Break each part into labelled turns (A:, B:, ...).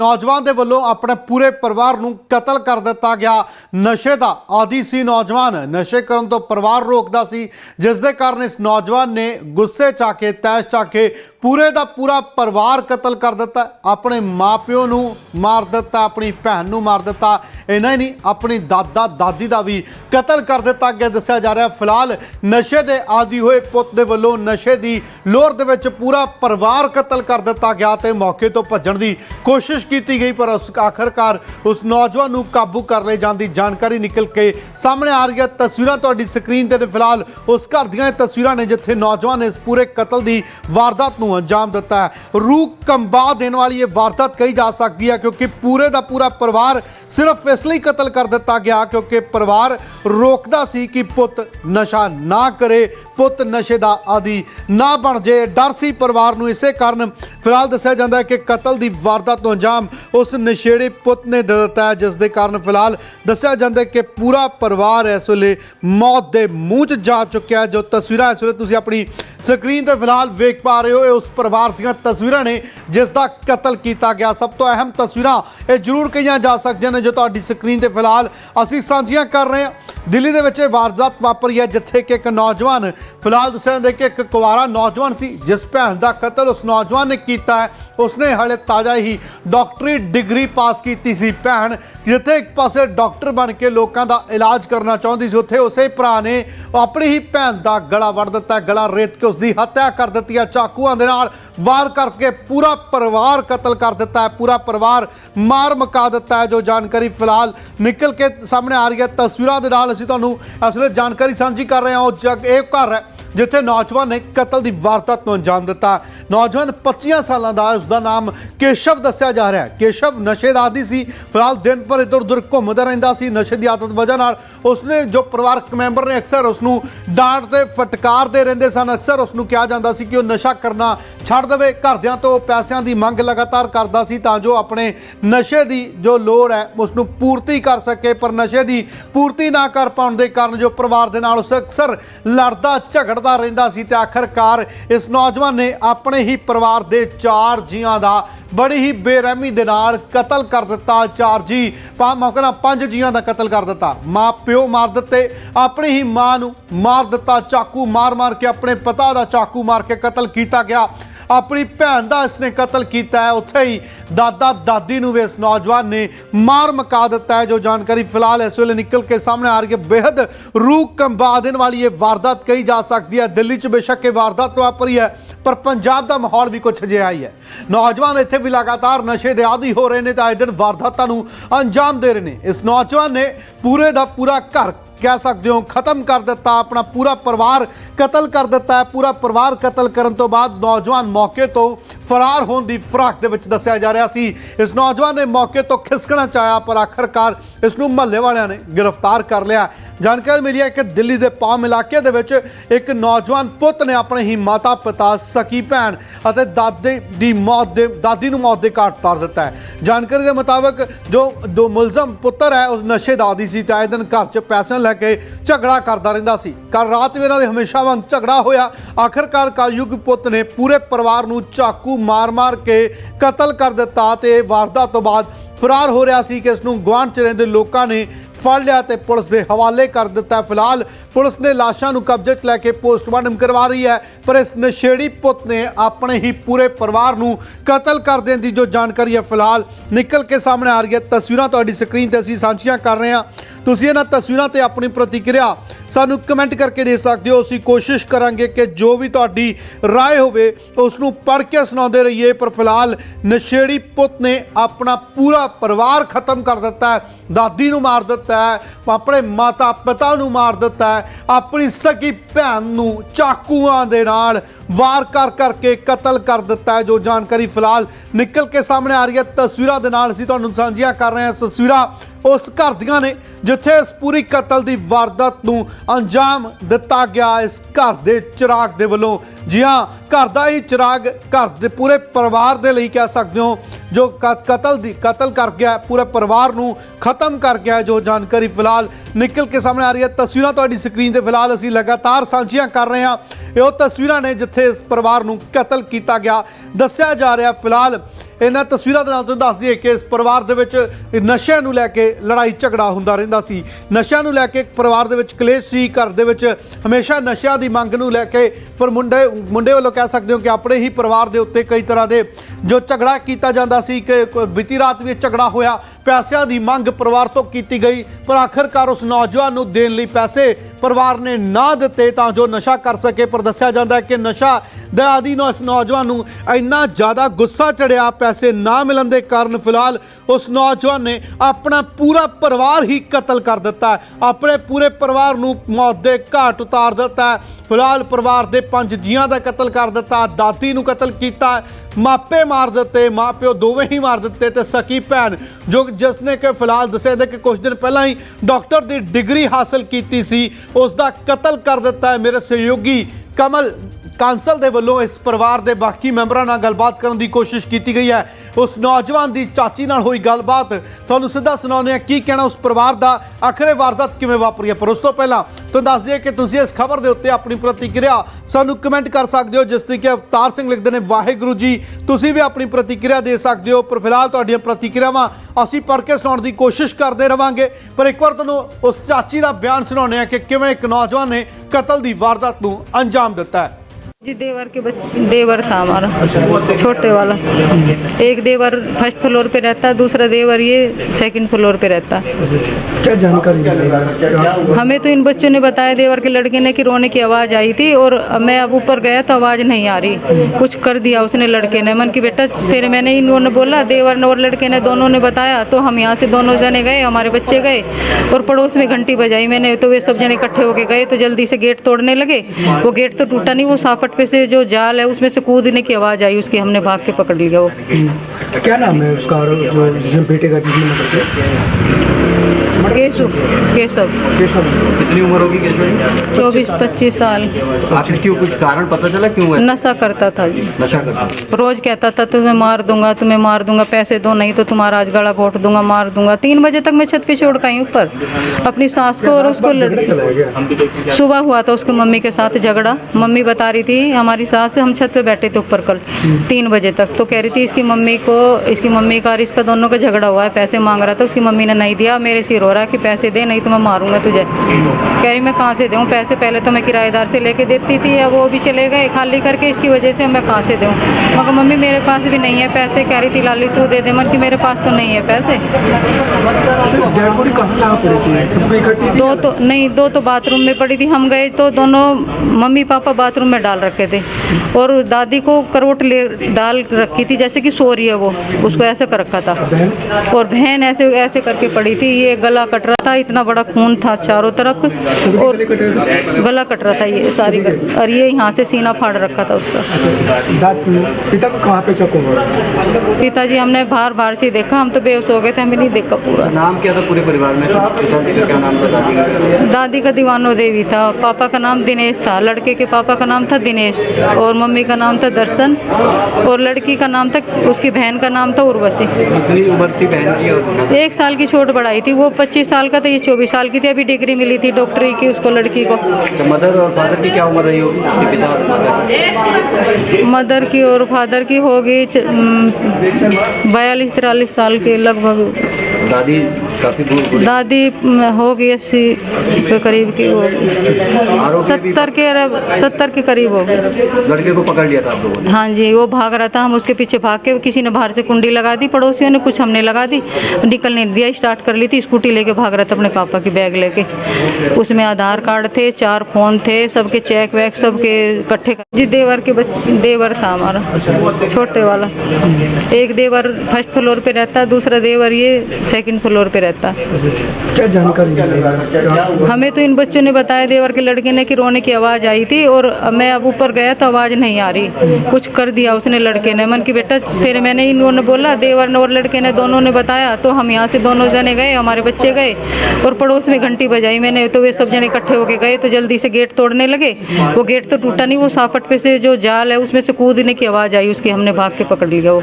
A: नौजवान के वलों अपने पूरे परिवार नूं कतल कर दिता गया। नशे का आदी सी नौजवान, नशे करन तो परिवार रोकदा सी, जिस दे कारण इस नौजवान ने गुस्से च आके तैश च आके पूरे का पूरा परिवार कतल कर दिता। अपने माँ प्यो नूं मार दिता, अपनी भैन नूं मार दिता। इन्ना ही नहीं, अपनी दादा दादी का भी कतल कर दिता गया दस्सिया जा रहा। फिलहाल नशे के आदि हुए पुत दे वलों नशे की लोर दे विच पूरा परिवार कतल कर दिता गया ते मौके तो भज्जण की कोशिश की गई, पर उस आखिरकार उस नौजवान को काबू कर ले जाने की जानकारी निकल के सामने आ रही है। तस्वीरां तुहाडी स्क्रीन ते फिलहाल उस घर दीयां तस्वीरां ने जिथे नौजवान ने इस पूरे कतल की वारदात को अंजाम दिता है। रूह कंबा देने वाली ये वारदात कही जा सकती है, क्योंकि पूरे का पूरा परिवार सिर्फ इसलिए कतल कर दिता गया क्योंकि परिवार रोकदा सी कि पुत नशा ना करे, पुत नशे का आदि ना बन जाए। डर सी परिवार को, इसे कारण फिलहाल दस्सिया जाता है कि कतल की वारदात को अंजाम उस नशेड़ी पुत ने दे दिता है, जिस दे कारण फिलहाल दस्सिया जाता है कि पूरा परिवार इस वेले मौत के मूँह च जा चुका है। जो तस्वीरां इस वेले तुसीं अपनी स्क्रीन पर फिलहाल वेख पा रहे हो, उस परिवार दीयां तस्वीरां ने जिसका कतल किया गया। सब तो अहम तस्वीरां ये जरूर कही जा सकदियां ने जो तुहाडी स्क्रीन पर फिलहाल असीं साझियां कर रहे हैं। दिल्ली दे विच वारदात वापरी है, जिथे कि एक नौजवान फिलहाल दस्सिया जांदा कि एक कुवारा नौजवान सी, जिस भैन का कतल उस नौजवान ने किया है। उसने हाले ताज़ा ही डॉक्टरी डिग्री पास की सी। भैन जिथे एक पासे डॉक्टर बन के लोगों का इलाज करना चाहती सी, उत्थे उसे भरा ने अपनी ही भैन का गला वड़ दिता, गला रेत के उसकी हत्या कर दी है। चाकुआं दे नाल वार करके पूरा परिवार कतल कर दिता है, पूरा परिवार मार मुका दिता है। जो जानकारी फिलहाल निकल के सामने आ रही है, तस्वीरों के नाल असीं तुहानूं इस वेले जानकारी साझी कर रहे हैं। एक घर है जिथे नौजवान ने कतल की वारदात को अंजाम दिता। नौजवान 25 सालों का, उसका नाम केशव दस्सिया जा रहा है। केशव नशे का आदी सी, फिलहाल दिन भर इधर उधर घूमता रहिंदा सी। नशे की आदत वजह नाल उसने जो परिवारक मैंबर ने अक्सर उसनूं डांटते फटकारते रहंदे सन। अक्सर उसनूं कहा जाता सी कि वह नशा करना छड्ड देवे। घरदियां तो पैसों की मंग लगातार करता सी तां जो अपने नशे की जो लोड़ है उसनूं पूर्ति कर सके, पर नशे की पूर्ति ना कर पाउण दे कारण जो परिवार दे नाल उस अक्सर लड़दा झगड़दा रहिंदा सी। ते आखिरकार इस नौजवान ने अपने ही परिवार के 4 जियां दा बड़ी ही बेरहमी दे नाल कतल कर दिता। 4 जी मौके नाल 5 जियां दा कतल कर दिता। माँ प्यो मार दिते, अपनी ही मां नूं मार दिता। चाकू मार मार के अपने पिता दा चाकू मार के कतल किया गया। अपनी भैन का इसने कतल किया है। उत्थे ही दादा दादी नूं भी इस नौजवान ने मार मुका दिता है। जो जानकारी फिलहाल इस वेले निकल के सामने आ रही है, बेहद रूह कंबा देने वाली ये वारदात कही जा सकती है। दिल्ली च बेशक ये वारदात वापरी है, पर पंजाब का माहौल भी कुछ अजिहा ही है। नौजवान इत्थे भी लगातार नशे दे आदी हो रहे हैं तो आए दिन वारदातां नूं अंजाम दे रहे हैं। इस नौजवान ने पूरे का पूरा घर कह सकते हो खत्म कर दिता, अपना पूरा परिवार कतल कर दिता है। पूरा परिवार कतल करने तो बाद नौजवान मौके तो फरार होने की फिराक दे विच दस्सिया जा रहा सी। इस नौजवान ने मौके तो खिसकना चाहा, पर आखिरकार इसनूं महल्ले वालियां ने गिरफ्तार कर लिया। जानकारी मिली है कि दिल्ली के पाम इलाके दे विच एक नौजवान पुत ने अपने ही माता पिता, सकी भैन और दादी नूं मौत के घाट उतार दिता है। जानकारी के मुताबिक जो मुलजम पुत्र है उस नशे दा आदी सी, आए दिन घर च पैसे लैके झगड़ा करता रहिंदा सी। कल रात भी इन्हां दे हमेशा वांग झगड़ा होया। आखिरकार कलयुग पुत ने पूरे परिवार नूं चाकू मार मार के कतल कर दिता ते वारदात तो बाद फरार हो रहा सी कि इसनूं गुआंढ च रहिंदे लोकां ने फड़ लिया ते पुलिस के हवाले कर दिता। फिलहाल पुलिस ने लाशों को कब्जे च लैके पोस्टमार्टम करवा रही है, पर इस नशेड़ी पुत ने अपने ही पूरे परिवार को कतल कर देने की जो जानकारी है फिलहाल निकल के सामने आ रही है। तस्वीरां तुहाडी स्क्रीन पर असीं साझियां कर रहे हैं। तुसीं इन्हां तस्वीरां ते अपनी प्रतिक्रिया सानू कमेंट करके दे सकते हो। असीं कोशिश करांगे कि जो भी तुहाडी राय होवे उसनूं पढ़ के सुणाते रहिए। पर फिलहाल नशेड़ी पुत ने अपना पूरा परिवार खत्म कर दिता है। दादी नूं मार दिता है, अपने माता पिता नूं मार दिता है, अपनी सगी भैन नूं चाकूआं दे नाल वार कर करके कतल कर दिता है। जो जानकारी फिलहाल निकल के सामने आ रही है, तस्वीरों के नाल असीं तुहानूं साझियां कर रहे हैं। तस्वीरां उस घर दियां ने जिथे इस पूरी कतल की वारदात नूं अंजाम दिता गया। इस घर के चिराग दे वलों, जी हाँ, घर का ही चिराग घर के पूरे परिवार के लिए कह सकते हो, जो कतल कर गया, पूरे परिवार नूं खत्म कर गया है। जो जानकारी फिलहाल निकल के सामने आ रही है, तस्वीरां तुहाडी स्क्रीन पर फिलहाल असीं लगातार साझियां कर रहे हैं। ये तस्वीरां ने जिथे इस परिवार नूं कतल किया गया दस्सिया जा रहा। फिलहाल ਇਹਨਾਂ ਤਸਵੀਰਾਂ ਦੇ ਨਾਲ ਤੁਹਾਨੂੰ ਦੱਸ ਦਈਏ ਕਿ ਇਸ ਪਰਿਵਾਰ ਦੇ ਵਿੱਚ ਨਸ਼ਿਆਂ ਨੂੰ ਲੈ ਕੇ ਲੜਾਈ ਝਗੜਾ ਹੁੰਦਾ ਰਹਿੰਦਾ ਸੀ। ਨਸ਼ਿਆਂ ਨੂੰ ਲੈ ਕੇ ਪਰਿਵਾਰ ਦੇ ਵਿੱਚ ਕਲੇਸ਼ ਸੀ। ਘਰ ਦੇ ਵਿੱਚ ਹਮੇਸ਼ਾ ਨਸ਼ਿਆਂ ਦੀ ਮੰਗ ਨੂੰ ਲੈ ਕੇ ਪਰ ਮੁੰਡੇ ਵੱਲੋਂ ਕਹਿ ਸਕਦੇ ਹੋ ਕਿ ਆਪਣੇ ਹੀ ਪਰਿਵਾਰ ਦੇ ਉੱਤੇ ਕਈ ਤਰ੍ਹਾਂ ਦੇ ਜੋ ਝਗੜਾ ਕੀਤਾ ਜਾਂਦਾ ਸੀ ਕਿ ਬੀਤੀ ਰਾਤ ਵੀ ਝਗੜਾ ਹੋਇਆ। ਪੈਸਿਆਂ ਦੀ ਮੰਗ ਪਰਿਵਾਰ ਤੋਂ ਕੀਤੀ ਗਈ ਪਰ ਆਖਿਰਕਾਰ ਉਸ ਨੌਜਵਾਨ ਨੂੰ ਦੇਣ ਲਈ ਪੈਸੇ ਪਰਿਵਾਰ ਨੇ ਨਾ ਦਿੱਤੇ ਤਾਂ ਜੋ ਨਸ਼ਾ ਕਰ ਸਕੇ। ਪਰ ਦੱਸਿਆ ਜਾਂਦਾ ਹੈ ਕਿ ਨਸ਼ਾ ਦੇ ਆਦੀ ਨੂੰ ਇਸ ਨੌਜਵਾਨ ਨੂੰ ਇੰਨਾ ਜ਼ਿਆਦਾ ਗੁੱਸਾ ਚੜਿਆ ਪੈਸੇ ਨਾ ਮਿਲਣ ਦੇ ਕਾਰਨ ਫਿਲਹਾਲ ਉਸ ਨੌਜਵਾਨ ਨੇ ਆਪਣਾ ਪੂਰਾ ਪਰਿਵਾਰ ਹੀ ਕਤਲ ਕਰ ਦਿੱਤਾ। ਆਪਣੇ ਪੂਰੇ ਪਰਿਵਾਰ ਨੂੰ ਮੌਤ ਦੇ ਘਾਟ ਉਤਾਰ ਦਿੱਤਾ। ਫਿਲਹਾਲ ਪਰਿਵਾਰ ਦੇ 5 ਜੀਆਂ ਦਾ ਕਤਲ ਕਰ ਦਿੱਤਾ। ਦਾਦੀ ਨੂੰ ਕਤਲ ਕੀਤਾ, ਮਾਪੇ ਮਾਰ ਦਿੱਤੇ, ਮਾਂ ਪਿਓ ਦੋਵੇਂ ਹੀ ਮਾਰ ਦਿੱਤੇ ਤੇ ਸਕੀ ਭੈਣ ਜੋ ਜਿਸ ਨੇ ਕਿ ਫਿਲਹਾਲ ਦੱਸਿਆ ਕਿ ਕੁਝ ਦਿਨ ਪਹਿਲਾਂ ਹੀ ਡਾਕਟਰ ਦੀ ਡਿਗਰੀ ਹਾਸਲ ਕੀਤੀ ਸੀ, ਉਸ ਦਾ ਕਤਲ ਕਰ ਦਿੱਤਾ ਹੈ। ਮੇਰੇ ਸਹਿਯੋਗੀ ਕਮਲ ਕਾਂਸਲ ਦੇ ਵੱਲੋਂ ਇਸ ਪਰਿਵਾਰ ਦੇ ਬਾਕੀ ਮੈਂਬਰਾਂ ਨਾਲ ਗੱਲਬਾਤ ਕਰਨ ਦੀ ਕੋਸ਼ਿਸ਼ ਕੀਤੀ ਗਈ ਹੈ। ਉਸ ਨੌਜਵਾਨ ਦੀ ਚਾਚੀ ਨਾਲ ਹੋਈ ਗੱਲਬਾਤ ਤੁਹਾਨੂੰ ਸਿੱਧਾ ਸੁਣਾਉਂਦੇ ਹਾਂ ਕੀ ਕਹਿਣਾ ਉਸ ਪਰਿਵਾਰ ਦਾ, ਆਖਰੇ ਵਾਰਦਾਤ ਕਿਵੇਂ ਵਾਪਰੀ ਹੈ। ਪਰ ਉਸ ਤੋਂ ਪਹਿਲਾਂ ਤੁਹਾਨੂੰ ਦੱਸ ਦਈਏ ਕਿ ਤੁਸੀਂ ਇਸ ਖਬਰ ਦੇ ਉੱਤੇ ਆਪਣੀ ਪ੍ਰਤੀਕਿਰਿਆ ਸਾਨੂੰ ਕਮੈਂਟ ਕਰ ਸਕਦੇ ਹੋ, ਜਿਸ ਤਰੀਕੇ ਅਵਤਾਰ ਸਿੰਘ ਲਿਖਦੇ ਨੇ ਵਾਹਿਗੁਰੂ ਜੀ। ਤੁਸੀਂ ਵੀ ਆਪਣੀ ਪ੍ਰਤੀਕਿਰਿਆ ਦੇ ਸਕਦੇ ਹੋ। ਪਰ ਫਿਲਹਾਲ ਤੁਹਾਡੀਆਂ ਪ੍ਰਤੀਕਿਰਿਆਵਾਂ ਅਸੀਂ ਪੜ੍ਹ ਕੇ ਸੁਣਾਉਣ ਦੀ ਕੋਸ਼ਿਸ਼ ਕਰਦੇ ਰਵਾਂਗੇ। ਪਰ ਇੱਕ ਵਾਰ ਤੁਹਾਨੂੰ ਉਸ ਚਾਚੀ ਦਾ ਬਿਆਨ ਸੁਣਾਉਂਦੇ ਹਾਂ ਕਿ ਕਿਵੇਂ ਇੱਕ ਨੌਜਵਾਨ ਨੇ ਕਤਲ ਦੀ ਵਾਰਦਾਤ ਨੂੰ ਅੰਜਾਮ ਦਿੱਤਾ ਹੈ।
B: जी देवर था हमारा छोटे वाला। एक देवर फर्स्ट फ्लोर पे रहता है, दूसरा देवर ये सेकंड फ्लोर पे रहता है।
C: क्या जानकारी
B: हमें तो इन बच्चों ने बताया देवर के लड़के ने कि रोने की आवाज़ आई थी और मैं अब ऊपर गया तो आवाज़ नहीं आ रही। कुछ कर दिया उसने लड़के ने। मन की बेटा फिर मैंने इन्होंने बोला, देवर ने और लड़के ने दोनों ने बताया तो हम यहाँ से दोनों जने गए, हमारे बच्चे गए और पड़ोस में घंटी बजाई मैंने तो वे सब जने इकट्ठे होके गए तो जल्दी से गेट तोड़ने लगे। वो गेट तो टूटा नहीं, वो साफट पे से जो जाल है उसमें से कूदने की आवाज़ आई, उसकी हमने भाग के पकड़ लिया। वो
C: क्या नाम है उसका जो जिसमें बेटे का जिसमें मतलब
B: केशव
D: कितनी उम्र होगी केशव?
B: 24-25 साल।
D: आखिर क्यों, कुछ कारण पता चला क्यों है?
B: नशा करता था जी।
D: नशा करता
B: रोज कहता था तुम्हें मार दूंगा, पैसे दो नहीं तो तुम्हारा आज गला घोट दूंगा, मार दूंगा। 3 बजे तक मैं छत पे छोड़ गई ऊपर अपनी सास को और उसको सुबह हुआ था उसकी मम्मी के साथ झगड़ा। मम्मी बता रही थी हमारी सास, हम छत पे बैठे थे ऊपर कल 3 बजे तक, तो कह रही थी इसकी मम्मी का और इसका दोनों का झगड़ा हुआ है, पैसे मांग रहा था, उसकी मम्मी ने नहीं दिया। मेरे सिर हो रहा है कि पैसे दे नहीं तो मैं मारूंगा तुझे। कह रही मैं कहाँ से दूँ पैसे, पहले तो मैं किराएदार से लेके देती थी, अब वो भी चले गए खाली करके, इसकी वजह से मैं कहाँ से दूँ। मगर मम्मी मेरे पास भी नहीं है पैसे। कह रही थी लाली तू दे दे, मन कि मेरे पास तो नहीं है पैसे। दो तो बाथरूम में पड़ी थी। हम गए तो दोनों मम्मी पापा बाथरूम में डाल रखे थे और दादी को करवट ले डाल रखी थी जैसे कि सो रही है, वो उसको ऐसे कर रखा था और बहन ऐसे करके पड़ी थी। ये गला कट रहा था, इतना बड़ा खून था चारों तरफ और गला कट रहा था ये सारी और ये यहाँ से सीना फाड़ रखा था उसका।
C: पिता को कहाँ पे चौक हुआ?
B: पिताजी हमने बाहर से देखा, हम तो बेहोश हो गए थे, हमें नहीं देखा पूरा।
D: नाम क्या था पूरे परिवार में? पिताजी का क्या नाम था?
B: दादी का दीवानो देवी था, पापा का नाम दिनेश था, लड़के के पापा का नाम था दिनेश और मम्मी का नाम था दर्शन और लड़की का नाम था, उसकी बहन का नाम था उर्वशी।
D: कितनी उम्र थी बहन की? और
B: 1 साल की छोट बढ़ाई थी, वो 25 साल का था, ये 24 साल की थी। अभी डिग्री मिली थी डॉक्टरी की उसको लड़की को।
D: मदर और फादर की क्या उम्र रही होगी? पिता और
B: मदर की और फादर की होगी 42-43 साल के लगभग।
D: दादी काफी दूर?
B: दादी होगी 80 के करीब की होगी, 70 के करीब होगी।
D: लड़के को पकड़ लिया था आप लोगों ने?
B: हाँ जी, वो भाग रहा था, हम उसके पीछे भाग के, किसी ने बाहर से कुंडी लगा दी, पड़ोसियों ने, कुछ हमने लगा दी, निकल नहीं दिया, स्टार्ट कर ली थी, स्कूटी लेके भाग रहा था अपने पापा की बैग लेके। उसमें आधार कार्ड थे, 4 फोन थे, सबके चेक वैक सबके इकट्ठे जी। देवर था हमारा छोटे वाला। एक देवर फर्स्ट फ्लोर पे रहता है, दूसरा देवर ये सेकंड फ्लोर पे रहता है।
C: क्या जानकारी
B: हमें तो इन बच्चों ने बताया देवर के लड़के ने कि रोने की आवाज़ आई थी और मैं अब ऊपर गया तो आवाज़ नहीं आ रही। कुछ कर दिया उसने लड़के ने। मन की बेटा फिर मैंने इन्होंने बोला, देवर ने और लड़के ने दोनों ने बताया तो हम यहाँ से दोनों जने गए, हमारे बच्चे गए और पड़ोस में घंटी बजाई मैंने तो वे सब जने इकट्ठे होके गए तो जल्दी से गेट तोड़ने लगे। वो गेट तो टूटा नहीं, वो साफट पे से जो जाल है उसमें से कूदने की आवाज़ आई, उसकी हमने भाग के पकड़ लिया। वो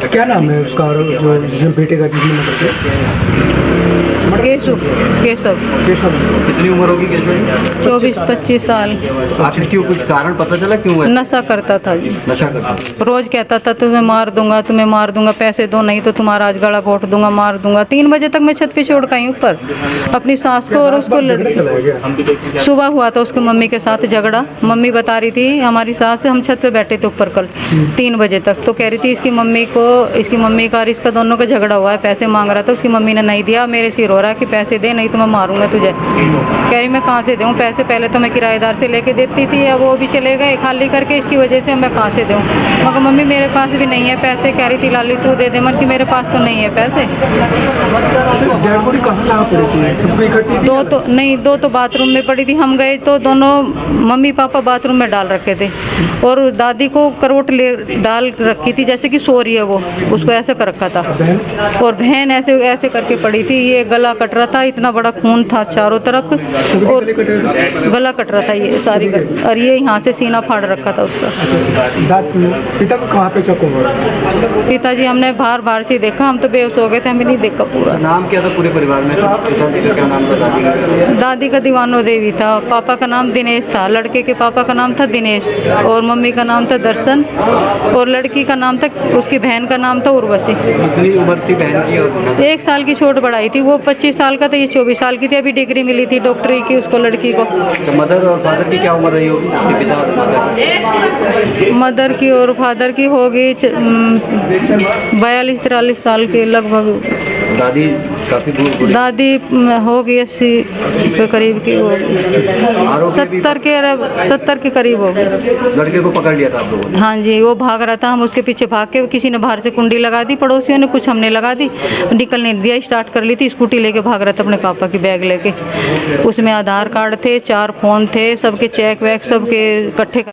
C: क्या नाम है उसका जो जिसमें बेटे का जिसमें मतलब
B: केशव केशव
C: केशव
D: कितनी उम्र होगी केशव?
B: 24-25 साल।
D: आखिर क्यों, कुछ कारण पता चला क्यों है?
B: नशा करता था जी।
D: नशा करता।
B: रोज कहता था तुम्हें मार दूंगा, पैसे दो नहीं तो तुम्हारा आज गला घोट दूंगा, मार दूंगा। 3 बजे तक मैं छत पे छोड़ गई ऊपर अपनी सास को और उसको
C: चला गया।
B: सुबह हुआ था उसकी मम्मी के साथ झगड़ा। मम्मी बता रही थी हमारी सास, हम छत पे बैठे थे ऊपर कल 3 बजे तक, तो कह रही थी इसकी मम्मी का और इसका दोनों का झगड़ा हुआ है, पैसे मांग रहा था, उसकी मम्मी ने नहीं दिया। मेरे सिर हो रहा है कि पैसे दे नहीं तो मैं मारूंगा तुझे। कह रही मैं कहाँ से दूँ पैसे, पहले तो मैं किराएदार से लेके देती थी, अब वो भी चले गए खाली करके, इसकी वजह से मैं कहाँ से दूँ। मगर मम्मी मेरे पास भी नहीं है पैसे। कह रही थी लाली तू दे दे, मन कि मेरे पास तो नहीं है पैसे।
C: डेड बॉडी कहाँ पड़ी थी? सबको इकट्ठी थी?
B: दो तो बाथरूम में पड़ी थी। हम गए तो दोनों मम्मी पापा बाथरूम में डाल रखे थे और दादी को करवट ले डाल रखी थी, जैसे कि सो रही है वो, उसको ऐसे कर रखा था। और बहन ऐसे ऐसे करके पड़ी थी, ये गला कट रहा था, इतना बड़ा खून था चारों तरफ और गला कट रहा था ये सारी और ये यहाँ से सीना फाड़ रखा था उसका।
C: पिता को कहाँ पे चक्कर हुआ?
B: पिताजी हमने बाहर से देखा, हम तो बेहोश हो गए थे, हमें नहीं देखा पूरा।
D: नाम क्या था पूरे परिवार में? पिताजी का क्या नाम था? दादी का?
B: दादी का दीवानो देवी था, पापा का नाम दिनेश था, लड़के के पापा का नाम था दिनेश और मम्मी का नाम था दर्शन और लड़की का नाम था, उसकी बहन का नाम था उर्वशी।
D: कितनी उम्र थी बहन की? और
B: 1 साल की छोट बढ़ाई थी, वो 25 साल का था, ये 24 साल की थी। अभी डिग्री मिली थी डॉक्टरी की उसको, लड़की को।
D: मदर और फादर की क्या उम्र रही होगी? पिता और
B: मदर की और फादर की होगी 42-43 साल के लगभग।
D: दादी काफी दूर?
B: दादी होगी 80 के करीब की होगी, 70 के करीब होगी।
D: लड़के को पकड़ लिया था आप लोगों ने?
B: हाँ जी, वो भाग रहा था, हम उसके पीछे भाग के, किसी ने बाहर से कुंडी लगा दी, पड़ोसियों ने कुछ हमने लगा दी, निकल नहीं दिया, स्टार्ट कर ली थी, स्कूटी लेके भाग रहा था अपने पापा की बैग लेके। उसमें आधार कार्ड थे, 4 फ़ोन थे, सबके चेक वैक सबके इकट्ठे